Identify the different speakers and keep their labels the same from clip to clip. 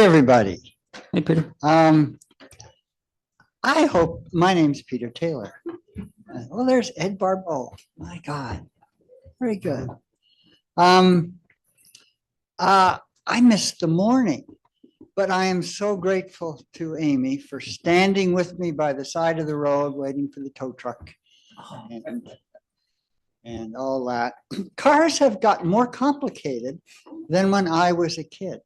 Speaker 1: everybody.
Speaker 2: Hey, Peter.
Speaker 1: I hope my name's Peter Taylor. Well, there's Ed Barbeau. My God, very good. I missed the morning, but I am so grateful to Amy for standing with me by the side of the road, waiting for the tow truck and all that. Cars have gotten more complicated than when I was a kid.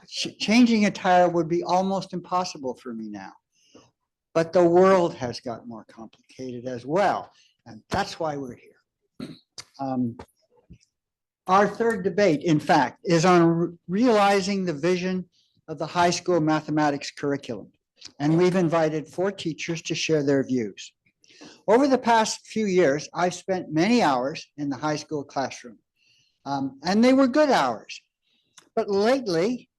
Speaker 1: Changing a tire would be almost impossible for me now. But the world has got more complicated as well. And that's why we're here. Our third debate, in fact, is on realizing the vision of the high school mathematics curriculum. And we've invited 4 teachers to share their views. Over the past few years, I've spent many hours in the high school classroom. And they were good hours. But lately,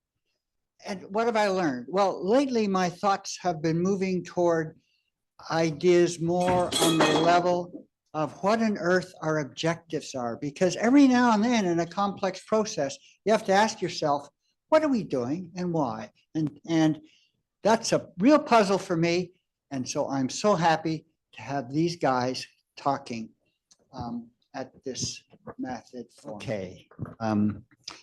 Speaker 1: and what have I learned? Well, lately my thoughts have been moving toward ideas more on the level of what on earth our objectives are. Because every now and then in a complex process, you have to ask yourself, what are we doing and why? And that's a real puzzle for me. And so I'm so happy to have these guys talking at this MathEd forum. Okay,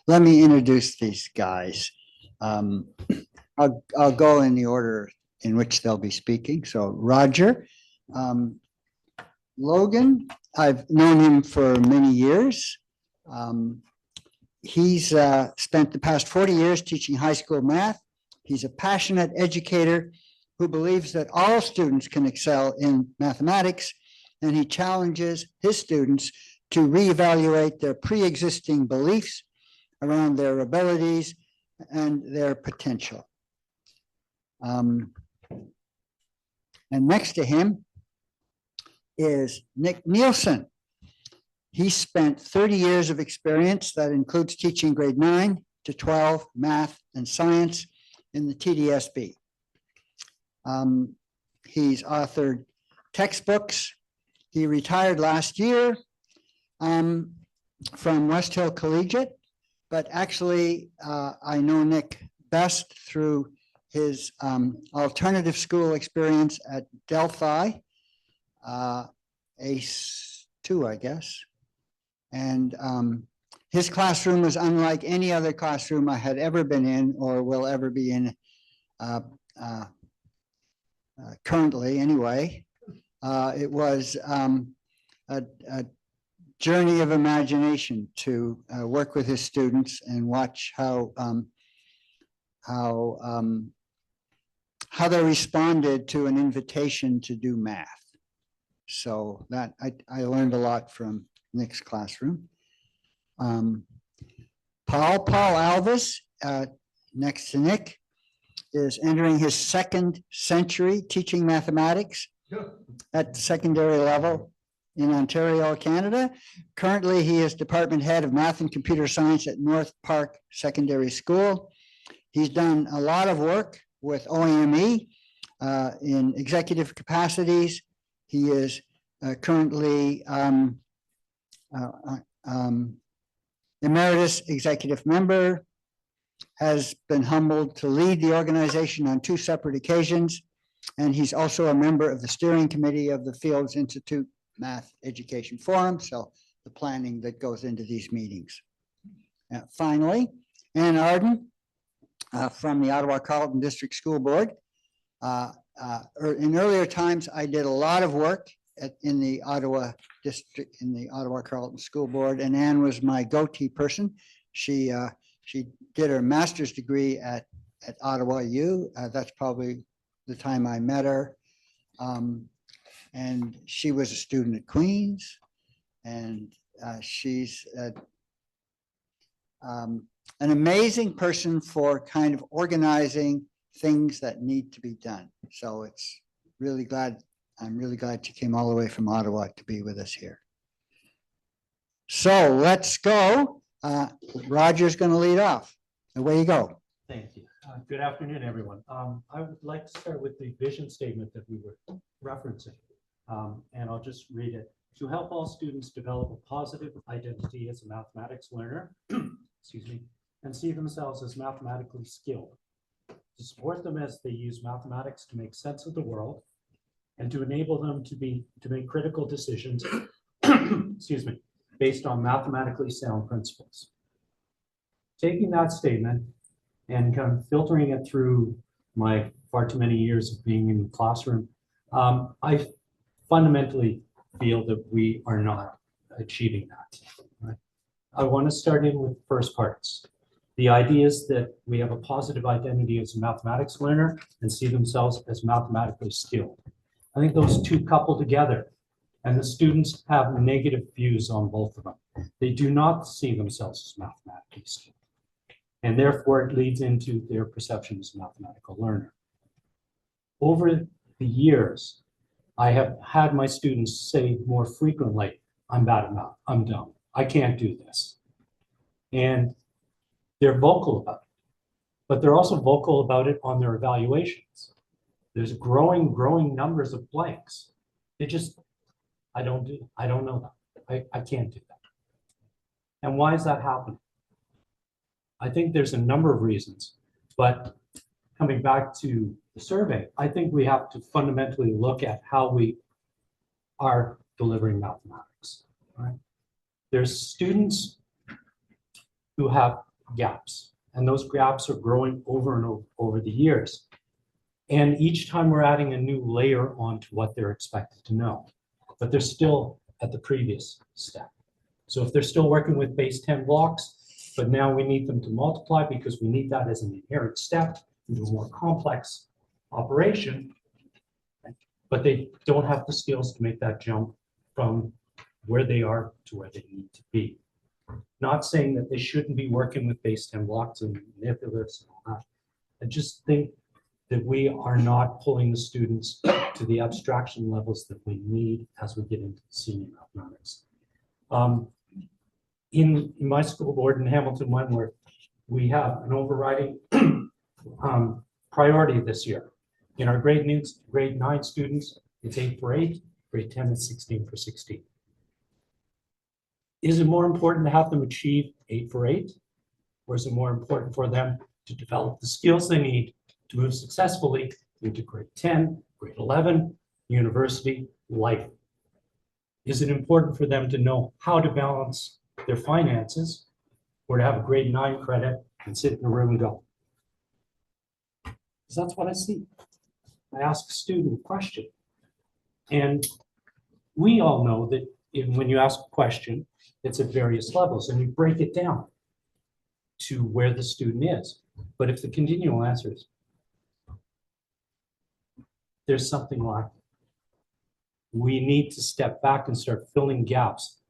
Speaker 1: let me introduce these guys. I'll go in the order in which they'll be speaking. So Roger, Logan, I've known him for many years. He's spent the past 40 years teaching high school math. He's a passionate educator who believes that all students can excel in mathematics, and he challenges his students to reevaluate their pre-existing beliefs around their abilities and their potential. And next to him is Nielsen. He spent 30 years of experience that includes teaching grade 9 to 12 math and science in the HWDSB. He's authored textbooks. He retired last year from West Hill Collegiate, but actually I know Nick best through his alternative school experience at Delphi, ACE 2, I guess. And his classroom was unlike any other classroom I had ever been in or will ever be in currently anyway. It was a journey of imagination to work with his students and watch how they responded to an invitation to do math. So that I learned a lot from Nick's classroom. Paul Alves, next to Nick, is entering his 2nd century teaching mathematics at the secondary level in Ontario, Canada. Currently, he is department head of math and computer science at North Park Secondary School. He's done a lot of work with OAME in executive capacities. He is currently emeritus executive member, has been humbled to lead the organization on 2 separate occasions, and he's also a member of the steering committee of the Fields Institute Math Education Forum, so the planning that goes into these meetings. Finally, Arden from the Ottawa Carleton District School Board. In earlier times, I did a lot of work in the Ottawa District, in the Ottawa Carleton School Board, and Anne was my go-to person. She did her master's degree at Ottawa U. That's probably the time I met her. And she was a student at Queen's, and she's an amazing person for kind of organizing things that need to be done. So it's really glad, I'm really glad she came all the way from Ottawa to be with us here. So let's go. Roger's going to lead off. Away you go.
Speaker 3: Thank you. Good afternoon, everyone. I would like to start with the vision statement that we were referencing, and I'll just read it. To help all students develop a positive identity as a mathematics learner, excuse me, and see themselves as mathematically skilled, to support them as they use mathematics to make sense of the world, and to enable them to make critical decisions, excuse me, based on mathematically sound principles. Taking that statement and kind of filtering it through my far too many years of being in the classroom, I fundamentally feel that we are not achieving that. Right? I want to start in with the first parts. The idea is that we have a positive identity as a mathematics learner and see themselves as mathematically skilled. I think those two couple together, and the students have negative views on both of them. They do not see themselves as mathematically skilled, and therefore it leads into their perception as a mathematical learner. Over the years, I have had my students say more frequently, I'm bad at math, I'm dumb, I can't do this. And they're vocal about it, but they're also vocal about it on their evaluations. There's growing numbers of blanks. They just, I don't know that. I can't do that. And why is that happening? I think there's a number of reasons, but coming back to the survey, I think we have to fundamentally look at how we are delivering mathematics. Right? There's students who have gaps, and those gaps are growing over and over the years. And each time we're adding a new layer onto what they're expected to know, but they're still at the previous step. So if they're still working with base 10 blocks, but now we need them to multiply because we need that as an inherent step into a more complex operation, but they don't have the skills to make that jump from where they are to where they need to be. Not saying that they shouldn't be working with base 10 blocks and manipulatives and all that. I just think that we are not pulling the students to the abstraction levels that we need as we get into senior mathematics. In my school board in Hamilton Wentworth, we have an overriding priority this year. In our grade 9 students, it's 8 for 8, grade 10 is 16 for 16. Is it more important to have them achieve 8 for 8? Or is it more important for them to develop the skills they need to move successfully into grade 10, grade 11, university, life? Is it important for them to know how to balance their finances or to have a grade 9 credit and sit in a room and go? Because that's what I see. I ask a student a question. And we all know that when you ask a question, it's at various levels and you break it down to where the student is. But if the continual answer is, there's something lacking. We need to step back and start filling gaps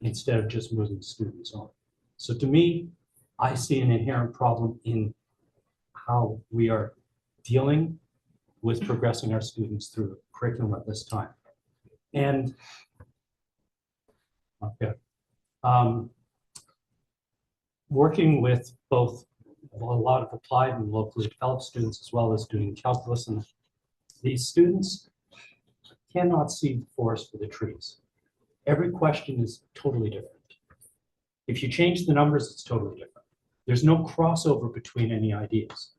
Speaker 3: instead of just moving students on. So to me, I see an inherent problem in how we are dealing with progressing our students through curriculum at this time. And okay, working with both a lot of applied and locally developed students, as well as doing calculus, and these students cannot see the forest for the trees. Every question is totally different. If you change the numbers, it's totally different. There's no crossover between any ideas.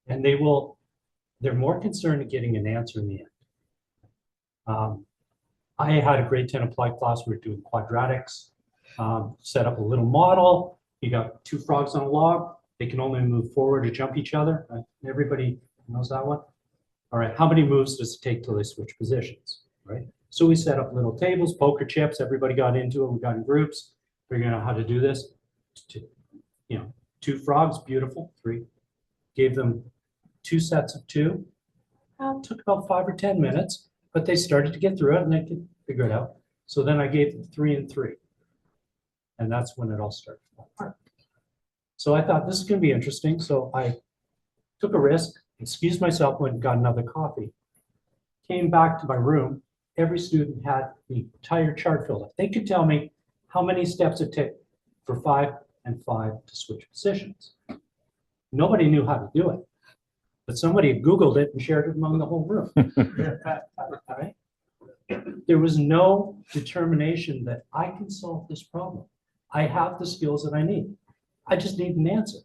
Speaker 3: And they're more concerned at getting an answer in the end. I had a grade 10 applied class. We were doing quadratics, set up a little model. You got 2 frogs on a log. They can only move forward or jump each other. Right? Everybody knows that one. All right, how many moves does it take till they switch positions, right? So we set up little tables, poker chips, everybody got into it, we got in groups, figuring out how to do this. 2 frogs, beautiful, 3. Gave them 2 sets of 2. It took about 5 or 10 minutes, but they started to get through it and they could figure it out. So then I gave them 3 and 3. And that's when it all started to fall apart. So I thought this is gonna be interesting. So I took a risk, excused myself, went and got another coffee, came back to my room. Every student had the entire chart filled up. They could tell me how many steps it took for 5 and 5 to switch positions. Nobody knew how to do it, but somebody had Googled it and shared it among the whole room. Right? There was no determination that I can solve this problem. I have the skills that I need. I just need an answer.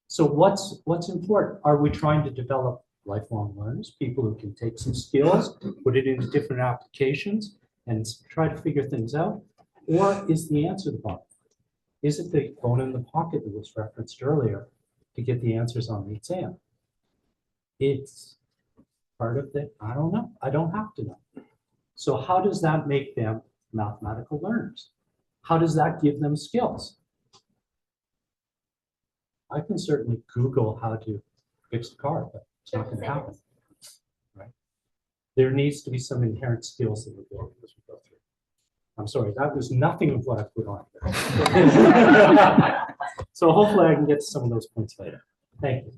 Speaker 3: So what's important? Are we trying to develop lifelong learners, people who can take some skills, put it into different applications, and try to figure things out? Or is the answer the bottom? Is it the phone in the pocket that was referenced earlier to get the answers on the exam? It's part of the, I don't know. I don't have to know. So how does that make them mathematical learners? How does that give them skills? I can certainly Google how to fix a car, but it's not going to happen. Right? There needs to be some inherent skills that we go through. I'm sorry, that was nothing of what I put on here. So hopefully I can get to some of those points later. Thank you.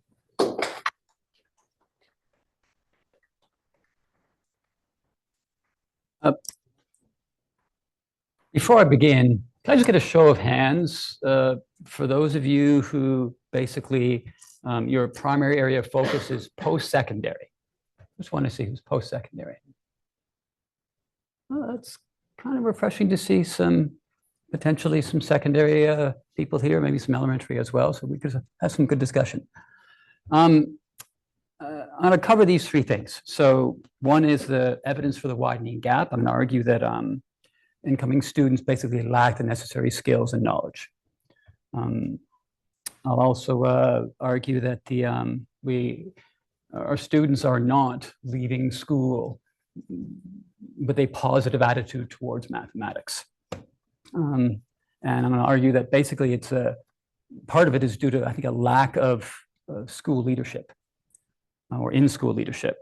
Speaker 2: Before I begin, can I just get a show of hands for those of you who basically your primary area of focus is post-secondary? Just want to see who's post-secondary. Well, that's kind of refreshing to see some potentially some secondary people here, maybe some elementary as well. So we could have some good discussion. I'm going to cover these three things. So one is the evidence for the widening gap. I'm going to argue that incoming students basically lack the necessary skills and knowledge. I'll also argue that our students are not leaving school with a positive attitude towards mathematics. And I'm going to argue that basically it's part of it is due to, I think, a lack of school leadership or in-school leadership.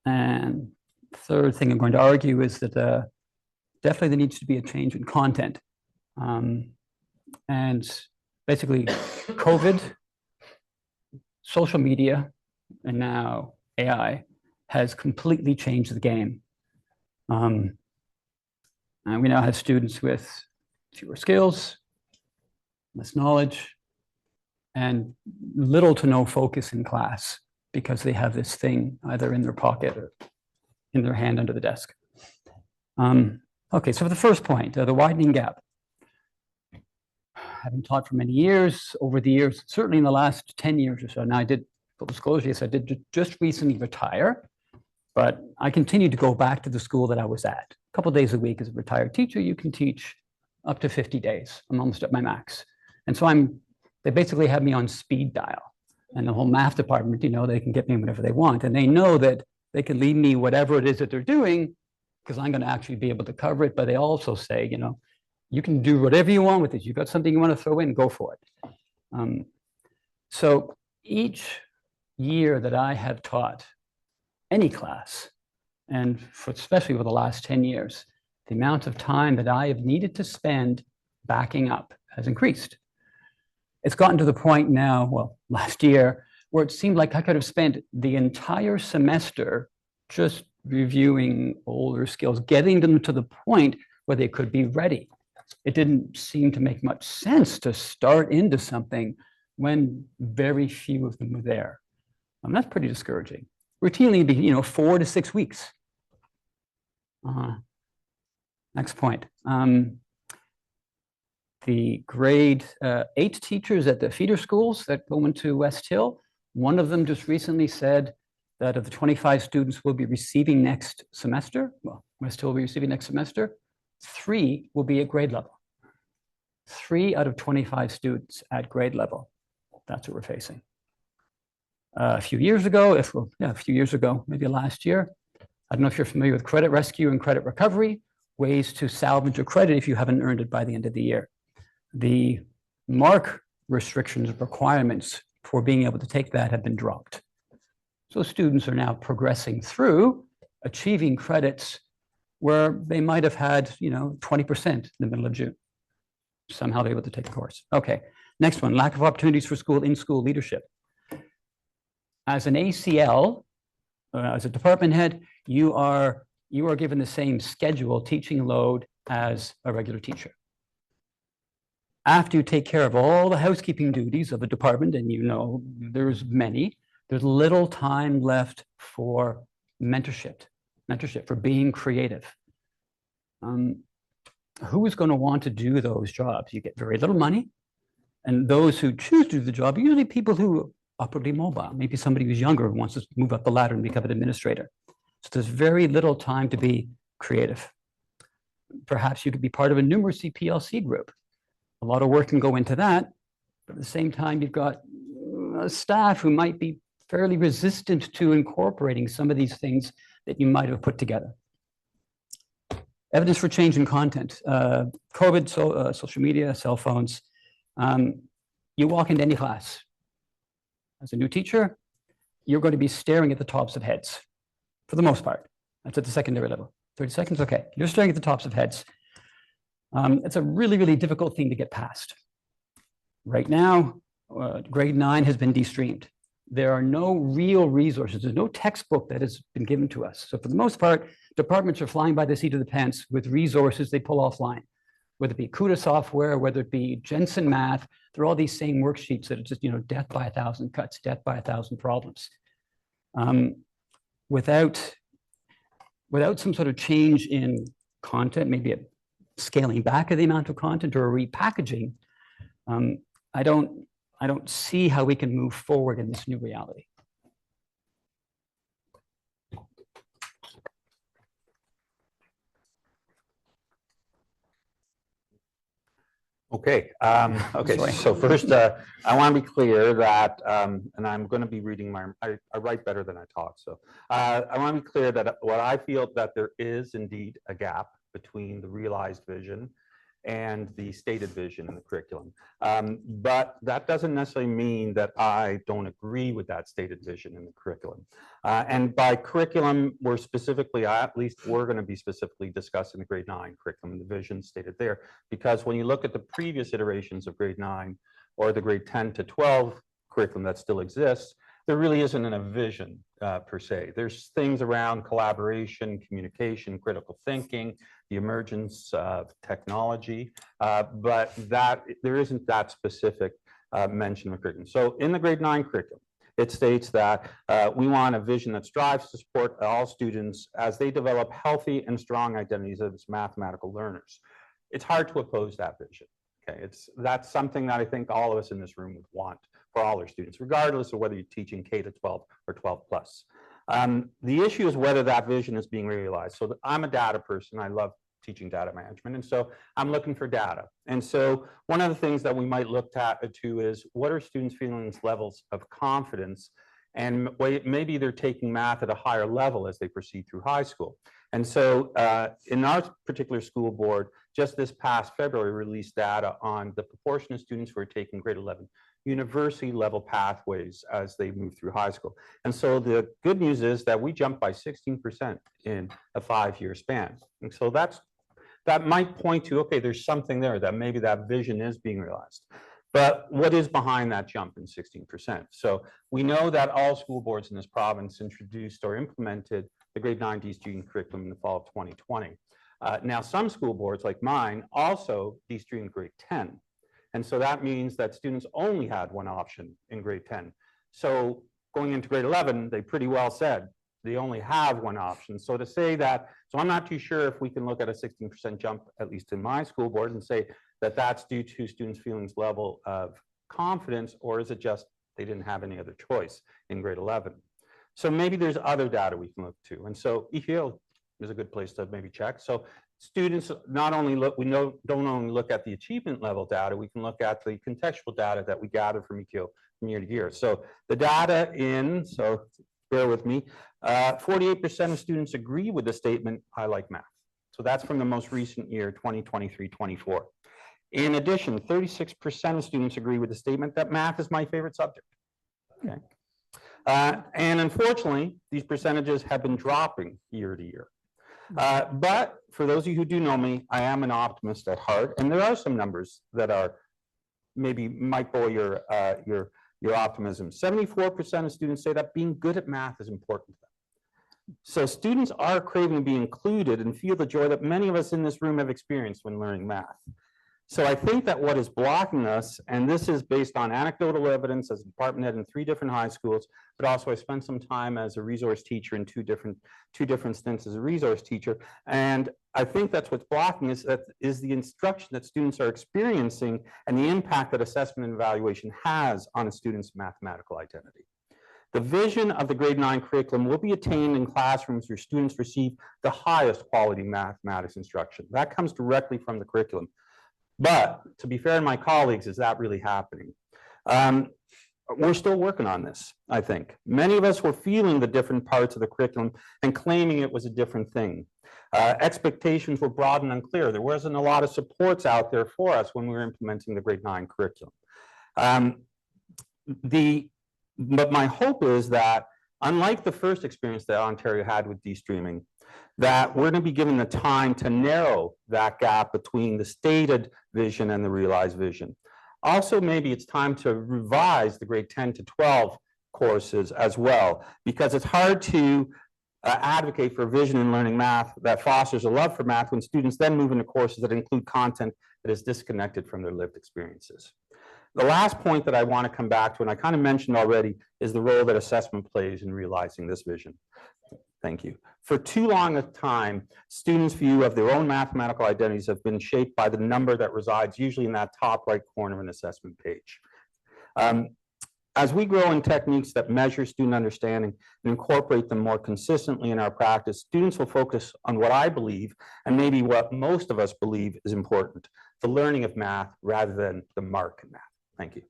Speaker 2: And third thing I'm going to argue is that definitely there needs to be a change in content. And basically COVID, social media, and now AI has completely changed the game. And we now have students with fewer skills, less knowledge, and little to no focus in class because they have this thing either in their pocket or in their hand under the desk. Okay, so for the first point, the widening gap. Having taught for many years, over the years, certainly in the last 10 years or so, now I did, full disclosure, yes, I did just recently retire, but I continued to go back to the school that I was at. A couple of days a week as a retired teacher, you can teach up to 50 days. I'm almost at my max. And so they basically have me on speed dial. And the whole math department, they can get me whatever they want. And they know that they can leave me whatever it is that they're doing because I'm going to actually be able to cover it. But they also say, you can do whatever you want with it. You've got something you want to throw in, go for it. So each year that I have taught any class, and especially for the last 10 years, the amount of time that I have needed to spend backing up has increased. It's gotten to the point now, well, last year, where it seemed like I could have spent the entire semester just reviewing older skills, getting them to the point where they could be ready. It didn't seem to make much sense to start into something when very few of them were there. That's pretty discouraging. Routinely, it'd be 4 to 6 weeks. Next point. The grade 8 teachers at the feeder schools that go into West Hill, one of them just recently said that of the 25 students we'll be receiving next semester, well, West Hill will be receiving next semester, 3 will be at grade level. 3 out of 25 students at grade level. That's what we're facing. A few years ago, maybe last year, I don't know if you're familiar with credit rescue and credit recovery, ways to salvage your credit if you haven't earned it by the end of the year. The mark restrictions, requirements for being able to take that have been dropped. So students are now progressing through achieving credits where they might have had, 20% in the middle of June. Somehow they're able to take the course. Okay, next one, lack of opportunities for in-school leadership. As an ACL, as a department head, you are given the same schedule, teaching load as a regular teacher. After you take care of all the housekeeping duties of a department, and there's many, there's little time left for mentorship, for being creative. who is going to want to do those jobs? You get very little money. And those who choose to do the job are usually people who are upwardly mobile, maybe somebody who's younger who wants to move up the ladder and become an administrator. So there's very little time to be creative. Perhaps you could be part of a numeracy PLC group. A lot of work can go into that, but at the same time, you've got staff who might be fairly resistant to incorporating some of these things that you might have put together. Evidence for change in content. COVID, social media, cell phones. You walk into any class. As a new teacher, you're going to be staring at the tops of heads, for the most part. That's at the secondary level. 30 seconds, okay. You're staring at the tops of heads. It's a really, really difficult thing to get past. Right now, grade 9 has been de-streamed. There are no real resources. There's no textbook that has been given to us. So for the most part, departments are flying by the seat of the pants with resources they pull offline, whether it be CUDA software, whether it be Jensen Math. They're all these same worksheets that are just, death by 1,000 cuts, death by 1,000 problems. Without some sort of change in content, maybe a scaling back of the amount of content or a repackaging, I don't see how we can move forward in this new reality.
Speaker 4: Okay. Okay.
Speaker 2: Sorry.
Speaker 4: So first, I want to be clear that, and I'm going to be reading I write better than I talk. So I want to be clear that what I feel that there is indeed a gap between the realized vision and the stated vision in the curriculum. But that doesn't necessarily mean that I don't agree with that stated vision in the curriculum. And by curriculum, we're going to be specifically discussing the grade 9 curriculum, the vision stated there, because when you look at the previous iterations of grade 9 or the grade 10 to 12 curriculum that still exists, there really isn't a vision per se. There's things around collaboration, communication, critical thinking, the emergence of technology, but there isn't that specific mention of curriculum. So in the grade 9 curriculum, it states that we want a vision that strives to support all students as they develop healthy and strong identities as mathematical learners. It's hard to oppose that vision. Okay, that's something that I think all of us in this room would want for all our students, regardless of whether you're teaching K to 12 or 12 plus. The issue is whether that vision is being realized. So I'm a data person. I love teaching data management. And so I'm looking for data. And so one of the things that we might look at too is what are students' feelings levels of confidence? And maybe they're taking math at a higher level as they proceed through high school. And so in our particular school board, just this past February, released data on the proportion of students who are taking grade 11 university level pathways as they move through high school. And so the good news is that we jumped by 16% in a 5-year span. And so that might point to, okay, there's something there that maybe that vision is being realized. But what is behind that jump in 16%? So we know that all school boards in this province introduced or implemented the grade 9 de-streamed curriculum in the fall of 2020. Now, some school boards like mine also de-streamed grade 10. And so that means that students only had one option in grade 10. So going into grade 11, they pretty well said they only have one option. So to say that, so I'm not too sure if we can look at a 16% jump, at least in my school board, and say that that's due to students' feelings level of confidence, or is it just they didn't have any other choice in grade 11? So maybe there's other data we can look to. And so EPO is a good place to maybe check. So students not only don't only look at the achievement level data, we can look at the contextual data that we gather from EPO from year to year. So the data so bear with me, 48% of students agree with the statement, I like math. So that's from the most recent year, 2023-24. In addition, 36% of students agree with the statement that math is my favorite subject. Okay. And unfortunately, these percentages have been dropping year to year. But for those of you who do know me, I am an optimist at heart, and there are some numbers that are maybe might blow your optimism. 74% of students say that being good at math is important to them. So students are craving to be included and feel the joy that many of us in this room have experienced when learning math. So I think that what is blocking us, and this is based on anecdotal evidence as a department head in 3 different high schools, but also I spent some time as a resource teacher in two different stints as a resource teacher. And I think that's what's blocking is the instruction that students are experiencing and the impact that assessment and evaluation has on a student's mathematical identity. The vision of the grade 9 curriculum will be attained in classrooms where students receive the highest quality mathematics instruction. That comes directly from the curriculum. But to be fair to my colleagues, is that really happening? We're still working on this, I think. Many of us were feeling the different parts of the curriculum and claiming it was a different thing. Expectations were broad and unclear. There wasn't a lot of supports out there for us when we were implementing the grade 9 curriculum. But my hope is that, unlike the first experience that Ontario had with de-streaming, that we're going to be given the time to narrow that gap between the stated vision and the realized vision. Also, maybe it's time to revise the grade 10 to 12 courses as well, because it's hard to advocate for a vision in learning math that fosters a love for math when students then move into courses that include content that is disconnected from their lived experiences. The last point that I want to come back to, and I kind of mentioned already, is the role that assessment plays in realizing this vision. Thank you. For too long a time, students' view of their own mathematical identities have been shaped by the number that resides usually in that top right corner of an assessment page. As we grow in techniques that measure student understanding and incorporate them more consistently in our practice, students will focus on what I believe, and maybe what most of us believe is important, the learning of math rather than the mark in math. Thank you.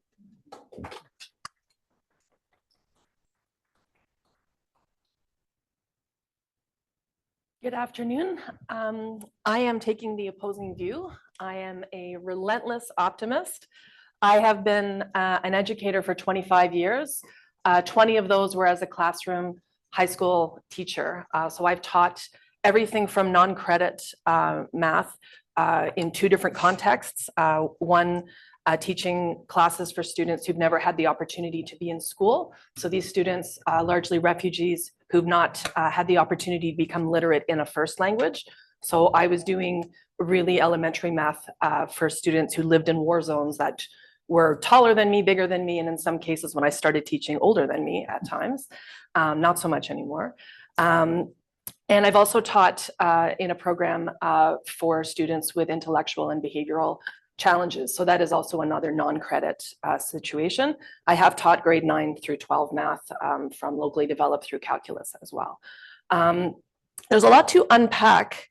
Speaker 5: Good afternoon. I am taking the opposing view. I am a relentless optimist. I have been an educator for 25 years. 20 of those were as a classroom high school teacher. So I've taught everything from non-credit math in 2 different contexts. One, teaching classes for students who've never had the opportunity to be in school. So these students, largely refugees who've not had the opportunity to become literate in a first language. So I was doing really elementary math for students who lived in war zones that were taller than me, bigger than me, and in some cases when I started teaching, older than me at times, not so much anymore. And I've also taught in a program for students with intellectual and behavioral challenges. So that is also another non-credit situation. I have taught grade 9 through 12 math from locally developed through calculus as well. There's a lot to unpack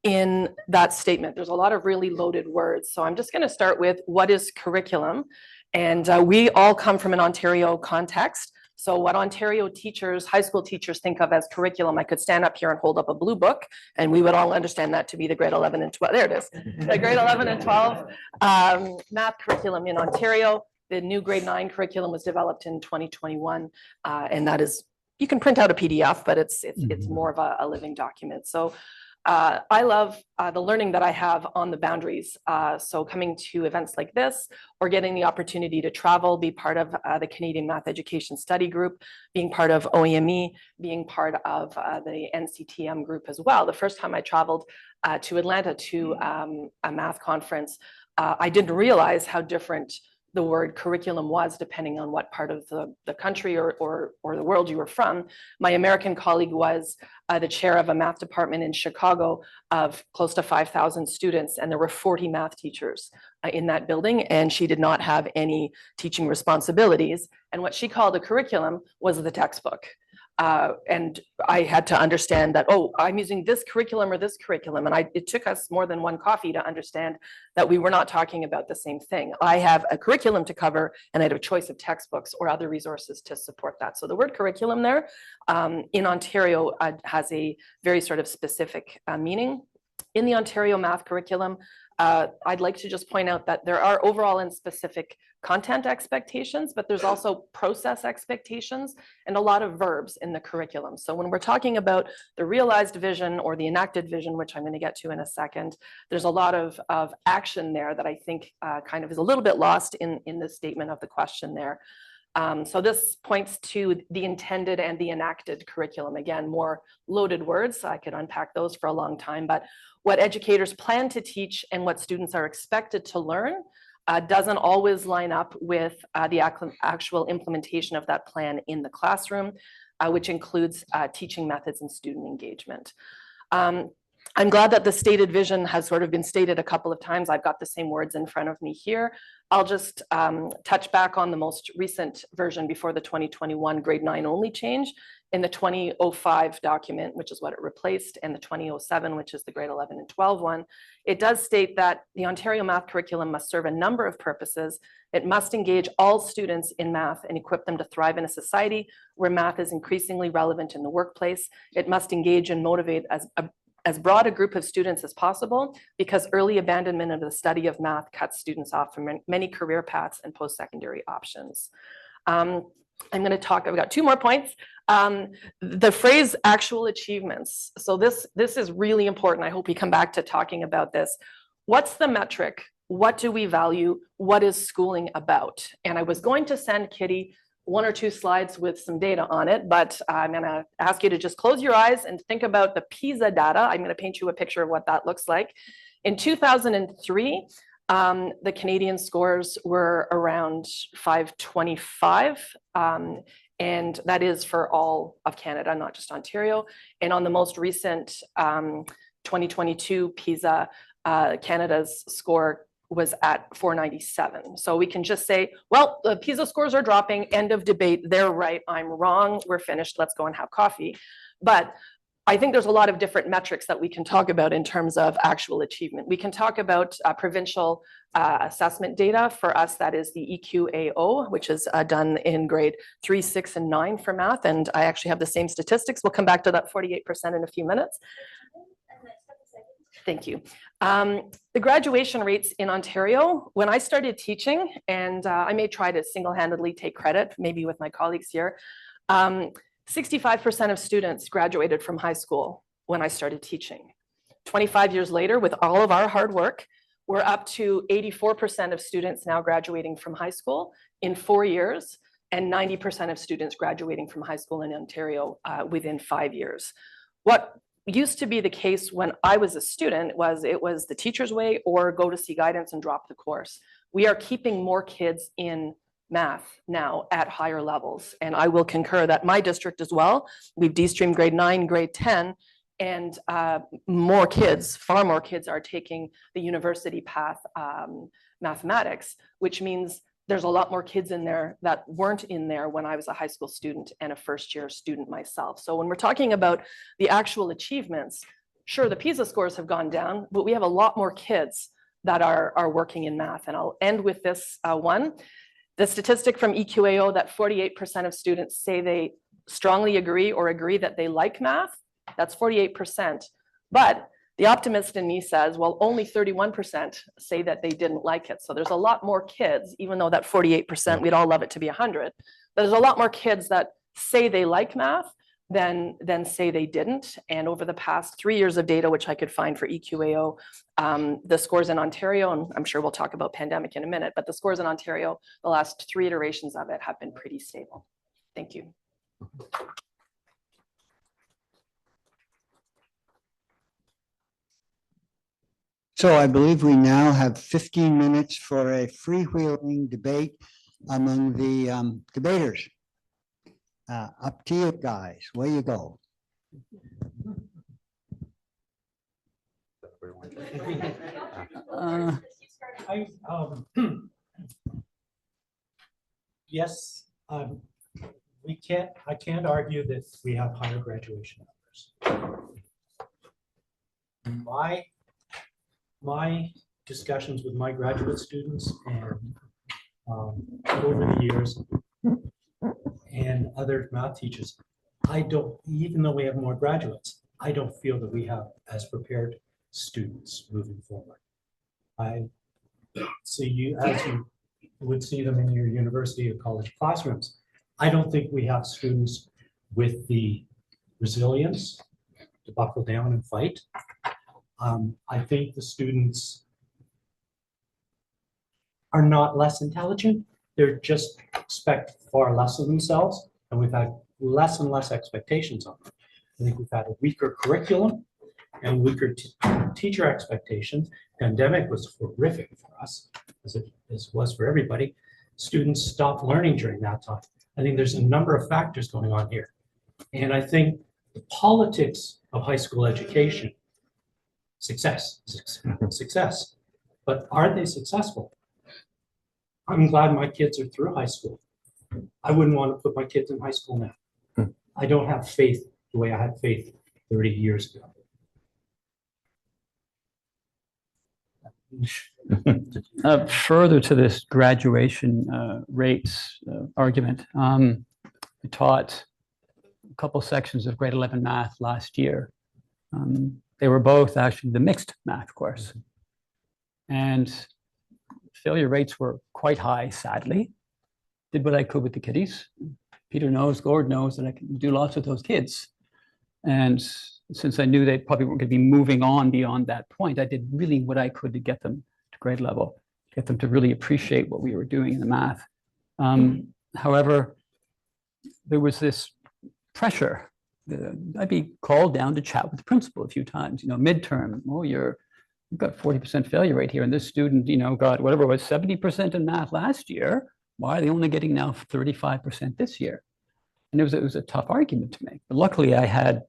Speaker 5: in that statement. There's a lot of really loaded words. So I'm just going to start with what is curriculum. And we all come from an Ontario context. So what Ontario teachers, high school teachers think of as curriculum, I could stand up here and hold up a blue book and we would all understand that to be the grade 11 and 12. There it is. The grade 11 and 12 math curriculum in Ontario. The new grade 9 curriculum was developed in 2021. And that is, you can print out a PDF, but it's more of a living document. So I love the learning that I have on the boundaries. So coming to events like this, or getting the opportunity to travel, be part of the Canadian Math Education Study Group, being part of OEME, being part of the NCTM group as well. The first time I traveled to Atlanta to a math conference, I didn't realize how different the word curriculum was depending on what part of the country or the world you were from. My American colleague was the chair of a math department in Chicago of close to 5,000 students, and there were 40 math teachers in that building, and she did not have any teaching responsibilities. And what she called a curriculum was the textbook. And I had to understand that, oh, I'm using this curriculum or this curriculum. And it took us more than one coffee to understand that we were not talking about the same thing. I have a curriculum to cover and I had a choice of textbooks or other resources to support that. So the word curriculum there in Ontario has a very sort of specific meaning. In the Ontario math curriculum, I'd like to just point out that there are overall and specific content expectations, but there's also process expectations and a lot of verbs in the curriculum. So when we're talking about the realized vision or the enacted vision, which I'm going to get to in a second, there's a lot of action there that I think kind of is a little bit lost in the statement of the question there. So this points to the intended and the enacted curriculum. Again, more loaded words. I could unpack those for a long time, but what educators plan to teach and what students are expected to learn doesn't always line up with the actual implementation of that plan in the classroom, which includes teaching methods and student engagement. I'm glad that the stated vision has sort of been stated a couple of times. I've got the same words in front of me here. I'll just touch back on the most recent version before the 2021 grade 9 only change in the 2005 document, which is what it replaced, and the 2007, which is the grade 11 and 12 one. It does state that the Ontario math curriculum must serve a number of purposes. It must engage all students in math and equip them to thrive in a society where math is increasingly relevant in the workplace. It must engage and motivate as broad a group of students as possible, because early abandonment of the study of math cuts students off from many career paths and post-secondary options. I'm going to talk, I've got 2 more points. The phrase actual achievements. So this is really important. I hope we come back to talking about this. What's the metric? What do we value? What is schooling about? And I was going to send Kitty 1 or 2 slides with some data on it, but I'm going to ask you to just close your eyes and think about the PISA data. I'm going to paint you a picture of what that looks like. In 2003, the Canadian scores were around 525, and that is for all of Canada, not just Ontario. And on the most recent 2022 PISA, Canada's score was at 497. So we can just say, well, the PISA scores are dropping, end of debate, they're right, I'm wrong, we're finished, let's go and have coffee. But I think there's a lot of different metrics that we can talk about in terms of actual achievement. We can talk about provincial assessment data. For us, that is the EQAO, which is done in grade 3, 6, and 9 for math. And I actually have the same statistics. We'll come back to that 48% in a few minutes. Thank you. The graduation rates in Ontario, when I started teaching, and I may try to single-handedly take credit, maybe with my colleagues here, 65% of students graduated from high school when I started teaching. 25 years later, with all of our hard work, we're up to 84% of students now graduating from high school in 4 years, and 90% of students graduating from high school in Ontario within 5 years. What used to be the case when I was a student was it was the teacher's way or go to see guidance and drop the course. We are keeping more kids in math now at higher levels. And I will concur that my district as well, we've de-streamed grade 9, grade 10, and more kids, far more kids are taking the university path mathematics, which means there's a lot more kids in there that weren't in there when I was a high school student and a first-year student myself. So when we're talking about the actual achievements, sure, the PISA scores have gone down, but we have a lot more kids that are working in math. And I'll end with this one. The statistic from EQAO that 48% of students say they strongly agree or agree that they like math, that's 48%. But the optimist in me says, well, only 31% say that they didn't like it. So there's a lot more kids, even though that 48%, we'd all love it to be 100. There's a lot more kids that say they like math than say they didn't. And over the past 3 years of data, which I could find for EQAO, the scores in Ontario, and I'm sure we'll talk about pandemic in a minute, but the scores in Ontario, the last 3 iterations of it have been pretty stable. Thank you.
Speaker 1: So I believe we now have 15 minutes for a freewheeling debate among the debaters. Up to you guys, where you go.
Speaker 3: Yes, I can't argue that we have higher graduation numbers. My discussions with my graduate students and over the years and other math teachers, I don't, even though we have more graduates, I don't feel that we have as prepared students moving forward. I see you, as you would see them in your university or college classrooms. I don't think we have students with the resilience to buckle down and fight. I think the students are not less intelligent. They're just expect far less of themselves, and we've had less and less expectations on them. I think we've had a weaker curriculum and weaker teacher expectations. Pandemic was horrific for us, as it was for everybody. Students stopped learning during that time. I think there's a number of factors going on here. And I think the politics of high school education, success, but are they successful? I'm glad my kids are through high school. I wouldn't want to put my kids in high school now. I don't have faith the way I had faith 30 years ago.
Speaker 2: Further to this graduation rates argument, I taught a couple sections of grade 11 math last year. They were both actually the mixed math course. And failure rates were quite high, sadly. Did what I could with the kiddies. Peter knows, Gord knows that I can do lots with those kids. And since I knew they probably weren't going to be moving on beyond that point, I did really what I could to get them to grade level, get them to really appreciate what we were doing in the math. However, there was this pressure. I'd be called down to chat with the principal a few times, midterm. Oh, you've got 40% failure rate here, and this student, got whatever it was 70% in math last year. Why are they only getting now 35% this year? And it was a tough argument to make. But luckily, I had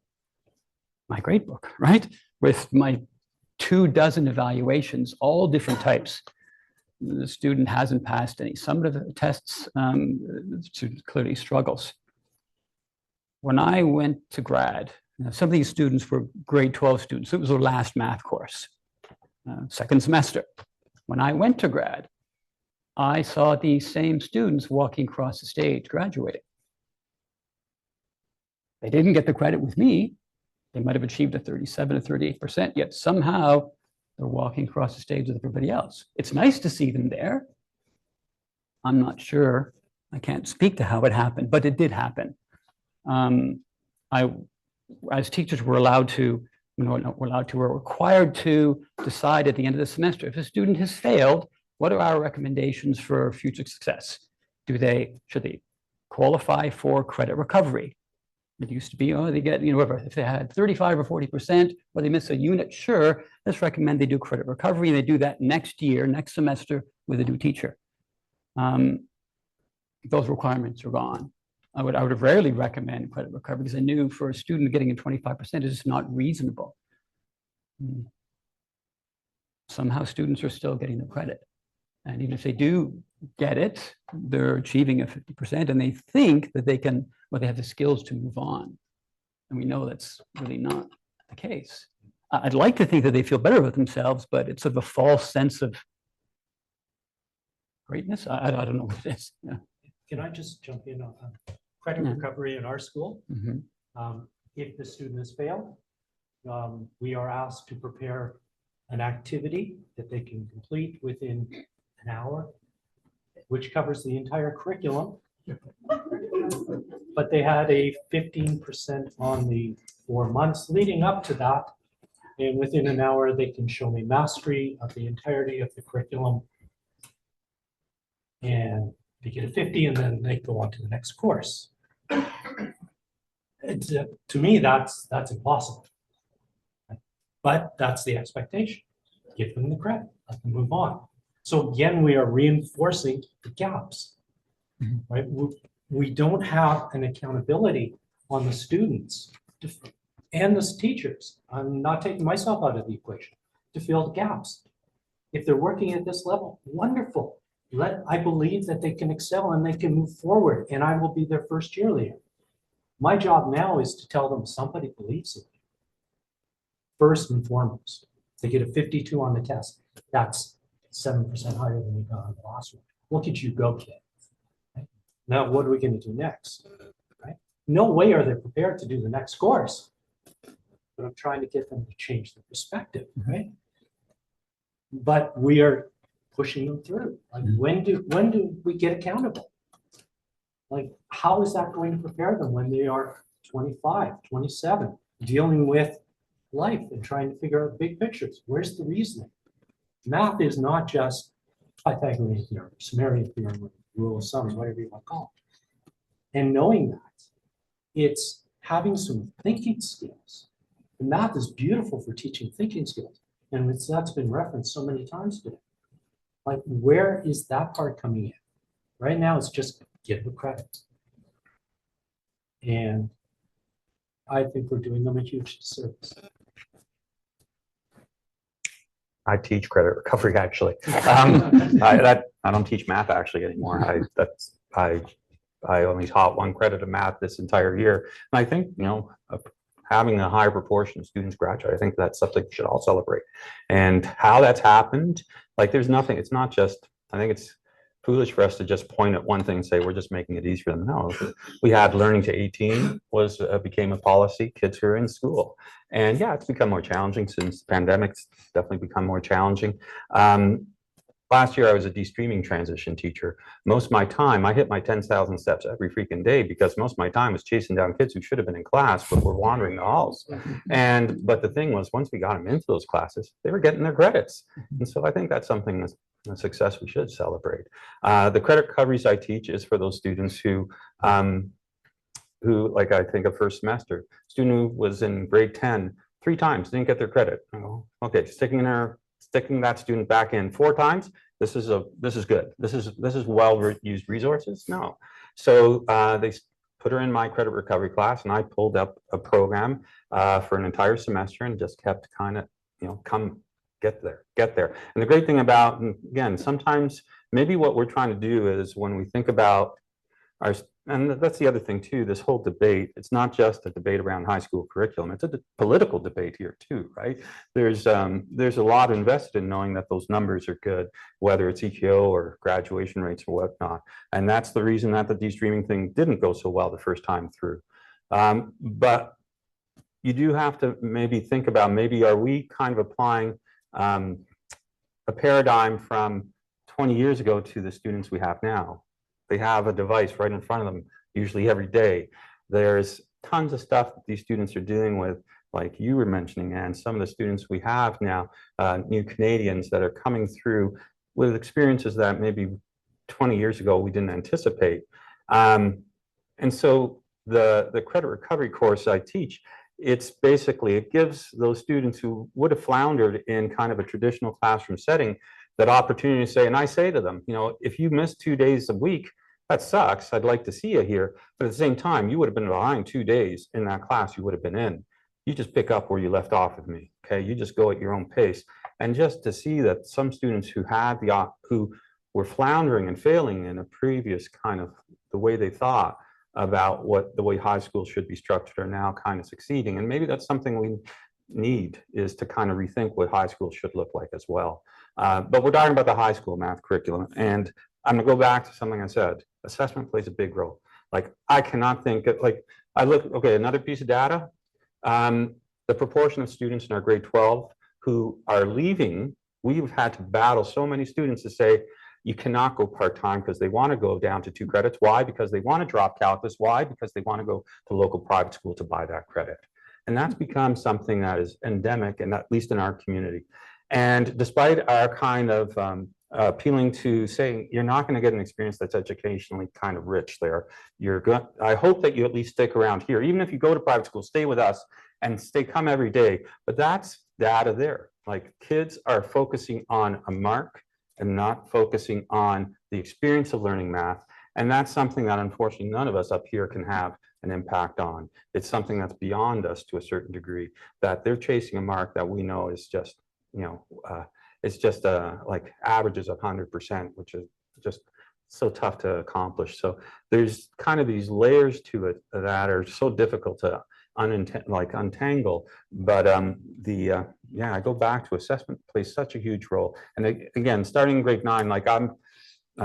Speaker 2: my grade book, right, with my 24 evaluations, all different types. The student hasn't passed any summative tests. The student clearly struggles. When I went to grad, some of these students were grade 12 students. It was their last math course, second semester. When I went to grad, I saw these same students walking across the stage, graduating. They didn't get the credit with me. They might have achieved a 37 or 38%, yet somehow they're walking across the stage with everybody else. It's nice to see them there. I'm not sure. I can't speak to how it happened, but it did happen. As teachers, we're required to decide at the end of the semester, if a student has failed, what are our recommendations for future success? Should they qualify for credit recovery? It used to be, they get, if they had 35 or 40%, or they miss a unit, sure, let's recommend they do credit recovery, and they do that next semester with a new teacher. Those requirements are gone. I would have rarely recommend credit recovery because I knew for a student getting a 25% is just not reasonable. Somehow students are still getting the credit. And even if they do get it, they're achieving a 50% and they think that they have the skills to move on. And we know that's really not the case. I'd like to think that they feel better about themselves, but it's sort of a false sense of greatness. I don't know what it is. Yeah.
Speaker 3: Can I just jump in on credit recovery in our school? Mm-hmm. If the student has failed, we are asked to prepare an activity that they can complete within an hour, which covers the entire curriculum. But they had a 15% on the 4 months leading up to that. And within an hour, they can show me mastery of the entirety of the curriculum. And they get a 50, and then they go on to the next course. To me, that's impossible. But that's the expectation. Give them the credit, let them move on. So again, we are reinforcing the gaps, right? We don't have an accountability on the students and the teachers. I'm not taking myself out of the equation to fill the gaps. If they're working at this level, wonderful. I believe that they can excel and they can move forward, and I will be their first cheerleader. My job now is to tell them somebody believes in me. First and foremost, they get a 52 on the test. That's 7% higher than you got on the last one. Look at you go, kid. Right? Now, what are we going to do next? Right? No way are they prepared to do the next course, but I'm trying to get them to change their perspective, right? But we are pushing them through. Like, when do we get accountable? Like, how is that going to prepare them when they are 25, 27, dealing with life and trying to figure out big pictures? Where's the reasoning? Math is not just Pythagorean theorem, Sumerian theorem, rule of thumbs, whatever you want to call it. And knowing that, it's having some thinking skills. The math is beautiful for teaching thinking skills, and that's been referenced so many times today. Like, where is that part coming in? Right now, it's just give the credit. And I think we're doing them a huge disservice.
Speaker 4: I teach credit recovery, actually. I don't teach math actually anymore. I only taught one credit of math this entire year. And I think, having a higher proportion of students graduate, I think that's something we should all celebrate. And how that's happened, like, there's nothing, it's not just, I think it's foolish for us to just point at one thing and say, we're just making it easy for them. No, we had learning to 18 became a policy, kids who are in school. And yeah, it's become more challenging since the pandemic. It's definitely become more challenging. Last year, I was a de-streaming transition teacher. Most of my time, I hit my 10,000 steps every freaking day because most of my time was chasing down kids who should have been in class but were wandering the halls. But the thing was, once we got them into those classes, they were getting their credits. And so I think that's something that's a success we should celebrate. The credit recoveries I teach is for those students who, like, I think of first semester, student who was in grade 10 3 times, didn't get their credit. I go, okay, sticking that student back in 4 times, this is good. This is well used resources. No, so they put her in my credit recovery class, and I pulled up a program for an entire semester and just kept kind of, come get there. And the great thing about, and again, sometimes maybe what we're trying to do is when we think about our, and that's the other thing too, this whole debate, it's not just a debate around high school curriculum, it's a political debate here too, right? There's a lot invested in knowing that those numbers are good, whether it's EQO or graduation rates or whatnot. And that's the reason that the de-streaming thing didn't go so well the first time through. But you do have to maybe think about, maybe are we kind of applying a paradigm from 20 years ago to the students we have now? They have a device right in front of them, usually every day. There's tons of stuff that these students are dealing with, like you were mentioning, and some of the students we have now, new Canadians that are coming through with experiences that maybe 20 years ago we didn't anticipate. And so the credit recovery course I teach, it's basically, it gives those students who would have floundered in kind of a traditional classroom setting that opportunity to say, and I say to them, if you miss 2 days a week, that sucks. I'd like to see you here. But at the same time, you would have been behind 2 days in that class you would have been in. You just pick up where you left off with me. Okay. You just go at your own pace. And just to see that some students who had who were floundering and failing in a previous kind of the way they thought about what the way high school should be structured are now kind of succeeding. And maybe that's something we need, is to kind of rethink what high school should look like as well. But we're talking about the high school math curriculum, and I'm gonna go back to something I said. Assessment plays a big role. Like, I cannot think of, like, okay, another piece of data. The proportion of students in our grade 12 who are leaving, we've had to battle so many students to say, you cannot go part-time because they want to go down to 2 credits. Why? Because they want to drop calculus. Why? Because they want to go to local private school to buy that credit. And that's become something that is endemic, and at least in our community. And despite our kind of appealing to saying you're not going to get an experience that's educationally kind of rich there, I hope that you at least stick around here. Even if you go to private school, stay with us and come every day. But that's data there. Like, kids are focusing on a mark and not focusing on the experience of learning math. And that's something that unfortunately none of us up here can have an impact on. It's something that's beyond us to a certain degree, that they're chasing a mark that we know is just, it's just like averages of 100%, which is just so tough to accomplish. So there's kind of these layers to it that are so difficult to untangle. But I go back to assessment plays such a huge role. And again, starting in grade 9, like I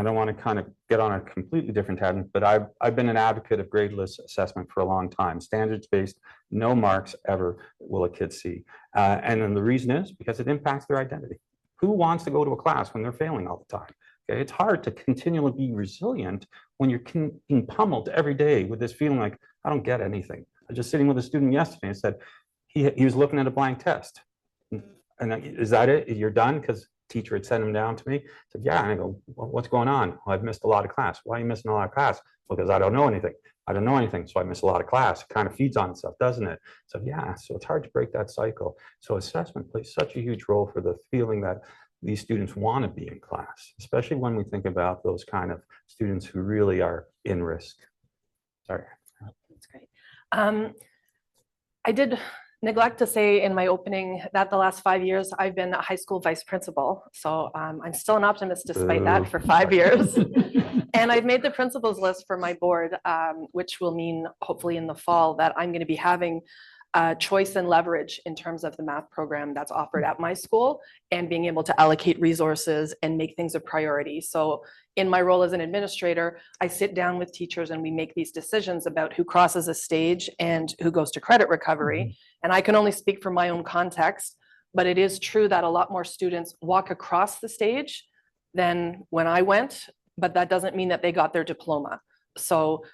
Speaker 4: don't want to kind of get on a completely different tangent, but I've been an advocate of gradeless assessment for a long time. Standards-based, no marks ever will a kid see. And then the reason is because it impacts their identity. Who wants to go to a class when they're failing all the time? Okay, it's hard to continually be resilient when you're being pummeled every day with this feeling like, I don't get anything. I was just sitting with a student yesterday and said, he was looking at a blank test. And is that it? You're done? Because teacher had sent him down to me. I said, yeah. And I go, well, what's going on? Well, I've missed a lot of class. Why are you missing a lot of class? Because I don't know anything. I don't know anything, so I miss a lot of class. It kind of feeds on itself, doesn't it? So yeah, so it's hard to break that cycle. So assessment plays such a huge role for the feeling that these students want to be in class, especially when we think about those kind of students who really are in risk. Sorry.
Speaker 5: That's great. I did neglect to say in my opening that the last 5 years I've been a high school vice principal. So I'm still an optimist despite that for 5 years. And I've made the principals list for my board, which will mean hopefully in the fall that I'm going to be having choice and leverage in terms of the math program that's offered at my school and being able to allocate resources and make things a priority. So in my role as an administrator, I sit down with teachers and we make these decisions about who crosses a stage and who goes to credit recovery. And I can only speak from my own context, but it is true that a lot more students walk across the stage than when I went, but that doesn't mean that they got their diploma. So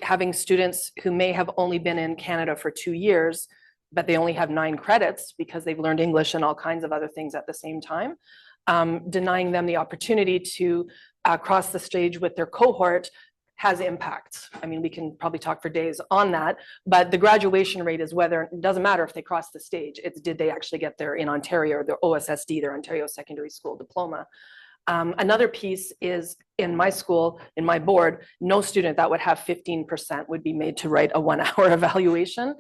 Speaker 5: having students who may have only been in Canada for 2 years, but they only have 9 credits because they've learned English and all kinds of other things at the same time, denying them the opportunity to cross the stage with their cohort has impacts. I mean, we can probably talk for days on that, but the graduation rate is whether, it doesn't matter if they cross the stage, it's did they actually get their, in Ontario, their OSSD, their Ontario Secondary School Diploma. Another piece is in my school, in my board, no student that would have 15% would be made to write a 1-hour evaluation.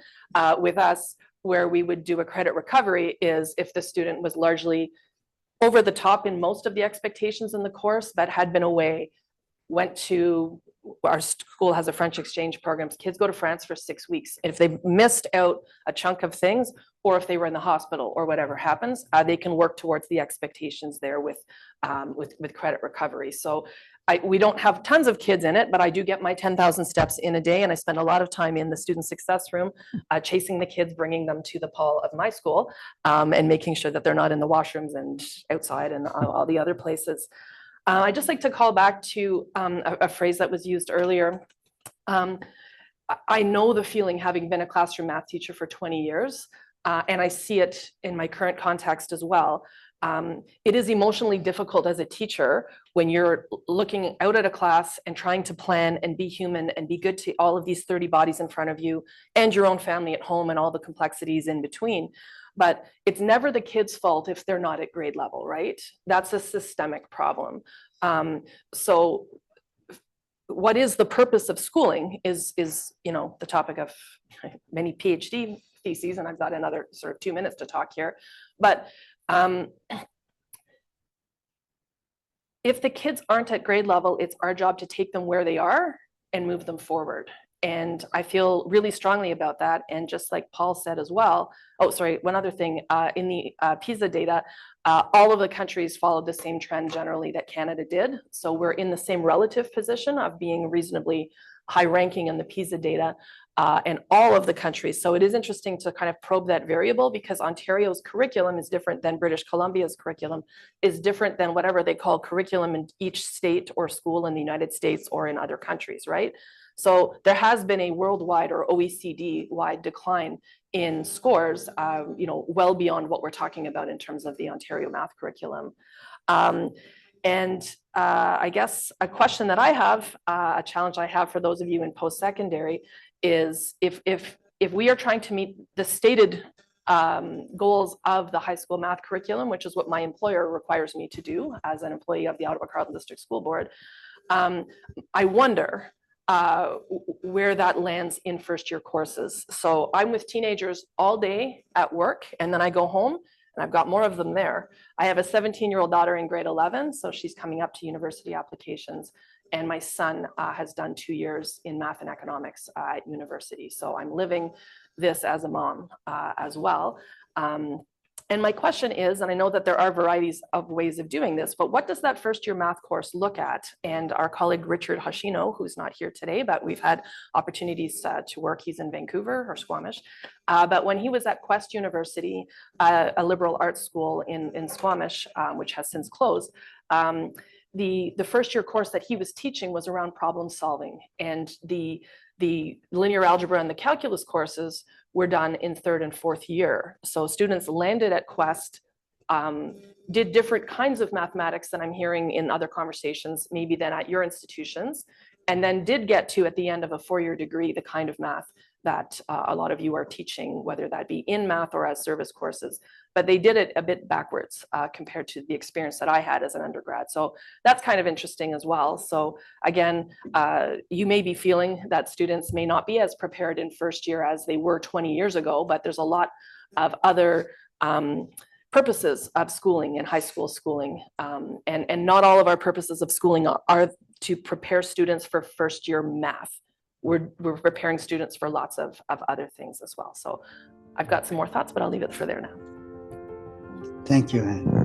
Speaker 5: With us, where we would do a credit recovery is if the student was largely over the top in most of the expectations in the course, but had been away, went to, our school has a French exchange program. Kids go to France for 6 weeks. If they missed out a chunk of things, or if they were in the hospital or whatever happens, they can work towards the expectations there with credit recovery. So we don't have tons of kids in it, but I do get my 10,000 steps in a day. And I spend a lot of time in the student success room, chasing the kids, bringing them to the pole of my school, and making sure that they're not in the washrooms and outside and all the other places. I'd just like to call back to a phrase that was used earlier. I know the feeling, having been a classroom math teacher for 20 years, and I see it in my current context as well. It is emotionally difficult as a teacher when you're looking out at a class and trying to plan and be human and be good to all of these 30 bodies in front of you and your own family at home and all the complexities in between. But it's never the kid's fault if they're not at grade level, right? That's a systemic problem. So what is the purpose of schooling is the topic of many PhD theses, and I've got another sort of 2 minutes to talk here. But if the kids aren't at grade level, it's our job to take them where they are and move them forward. And I feel really strongly about that. And just like Paul said as well, oh, sorry, one other thing, in the PISA data, all of the countries followed the same trend generally that Canada did. So we're in the same relative position of being reasonably high ranking in the PISA data in all of the countries. So it is interesting to kind of probe that variable, because Ontario's curriculum is different than British Columbia's curriculum, is different than whatever they call curriculum in each state or school in the United States or in other countries, right? So there has been a worldwide or OECD-wide decline in scores, well beyond what we're talking about in terms of the Ontario math curriculum. I guess a question that I have, a challenge I have for those of you in post-secondary is if we are trying to meet the stated goals of the high school math curriculum, which is what my employer requires me to do as an employee of the Ottawa Carleton District School Board, I wonder where that lands in first year courses. So I'm with teenagers all day at work, and then I go home and I've got more of them there. I have a 17-year-old daughter in grade 11, so she's coming up to university applications. And my son has done 2 years in math and economics at university. So I'm living this as a mom as well. And my question is, and I know that there are varieties of ways of doing this, but what does that first year math course look at? And our colleague Richard Hashino, who's not here today, but we've had opportunities to work, he's in Vancouver or Squamish. But when he was at Quest University, a liberal arts school in Squamish, which has since closed, the first year course that he was teaching was around problem solving, and the linear algebra and the calculus courses were done in 3rd and 4th year. So students landed at Quest did different kinds of mathematics than I'm hearing in other conversations, maybe than at your institutions, and then did get to, at the end of a 4-year degree, the kind of math that a lot of you are teaching, whether that be in math or as service courses. But they did it a bit backwards compared to the experience that I had as an undergrad. So that's kind of interesting as well. So again, you may be feeling that students may not be as prepared in first year as they were 20 years ago, but there's a lot of other purposes of schooling and high school schooling. And not all of our purposes of schooling are to prepare students for first year math. We're preparing students for lots of other things as well. So I've got some more thoughts, but I'll leave it for there now.
Speaker 1: Thank you, Anne.